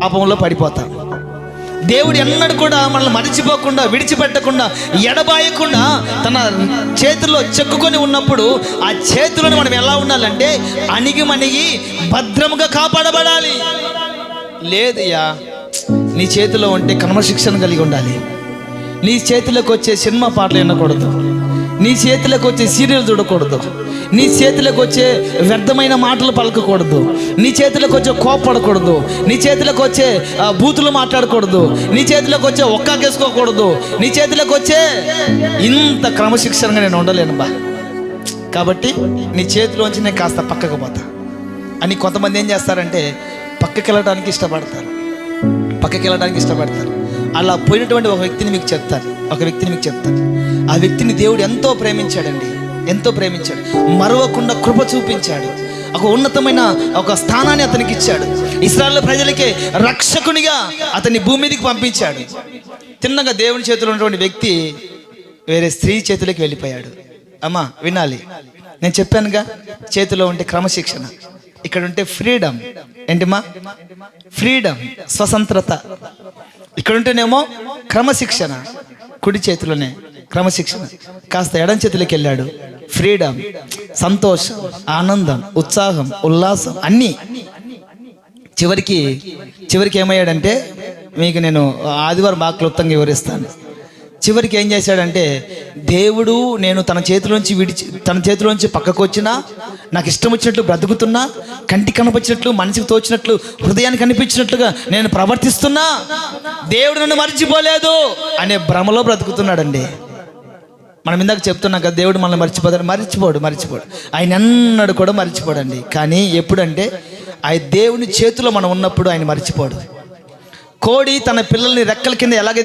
పాపంలో పడిపోతాం. దేవుడు ఎన్నడూ కూడా మనల్ని మరిచిపోకుండా, విడిచిపెట్టకుండా, ఎడబాయకుండా తన చేతుల్లో చెక్కుకొని ఉన్నప్పుడు ఆ చేతులను మనం ఎలా ఉండాలంటే అణిగి భద్రముగా కాపాడబడాలి. లేదయ్యా, నీ చేతిలో ఉంటే క్రమశిక్షణ కలిగి ఉండాలి. నీ చేతిలోకి వచ్చే సినిమా పాటలు వినకూడదు, నీ చేతిలోకి వచ్చే సీరియల్ చూడకూడదు, నీ చేతిలోకి వచ్చే వ్యర్థమైన మాటలు పలకకూడదు, నీ చేతిలోకి వచ్చే కోపడకూడదు, నీ చేతిలోకి వచ్చే బూతులు మాట్లాడకూడదు, నీ చేతిలోకి వచ్చే ఒక్కాకేసుకోకూడదు, నీ చేతిలోకి వచ్చే ఇంత క్రమశిక్షణగా నేను ఉండలేను బా. కాబట్టి నీ చేతిలోంచి నేను కాస్త పక్కకు పోతా అని కొంతమంది ఏం చేస్తారంటే పక్కకి వెళ్ళడానికి ఇష్టపడతారు. అలా పోయినటువంటి ఒక వ్యక్తిని మీకు చెప్తాను. ఆ వ్యక్తిని దేవుడు ఎంతో ప్రేమించాడు, మరవకుండా కృప చూపించాడు, ఒక ఉన్నతమైన ఒక స్థానాన్ని అతనికి ఇచ్చాడు. ఇశ్రాయేలు ప్రజలకే రక్షకునిగా అతన్ని భూమి మీదకి పంపించాడు. తిన్నగా దేవుని చేతిలో ఉన్నటువంటి వ్యక్తి వేరే స్త్రీ చేతిలోకి వెళ్ళిపోయాడు. అమ్మా వినాలి, నేను చెప్పానుగా, చేతిలో ఉంటే క్రమశిక్షణ, ఇక్కడ ఉంటే ఫ్రీడమ్. ఏంటిమా? ఫ్రీడమ్, స్వతంత్రత. ఇక్కడ ఉంటేనేమో క్రమశిక్షణ, కుడి చేతిలోనే క్రమశిక్షణ. కాస్త ఎడం చేతిలోకి వెళ్ళాడు, ఫ్రీడమ్, సంతోషం, ఆనందం, ఉత్సాహం, ఉల్లాసం అన్నీ. చివరికి ఏమయ్యాడంటే, మీకు నేను ఆదివారం బాగా క్లుప్తంగా వివరిస్తాను. చివరికి ఏం చేశాడంటే, దేవుడు నేను తన చేతిలోంచి పక్కకు వచ్చినా, నాకు ఇష్టం వచ్చినట్లు బ్రతుకుతున్నా, కంటికి కనిపించినట్లు, మనసుకు తోచినట్లు, హృదయానికి కనిపించినట్లుగా నేను ప్రవర్తిస్తున్నా, దేవుడు నన్ను మర్చిపోలేదు అనే భ్రమలో బ్రతుకుతున్నాడండి. మనం ఇందాక చెప్తున్నాం కదా, దేవుడు మనల్ని మర్చిపోడు. ఆయన ఎన్నడూ కూడా మర్చిపోడండి. కానీ ఎప్పుడంటే ఆయన దేవుని చేతిలో మనం ఉన్నప్పుడు ఆయన మర్చిపోడు. కోడి తన పిల్లల్ని రెక్కల కింద ఎలాగైతే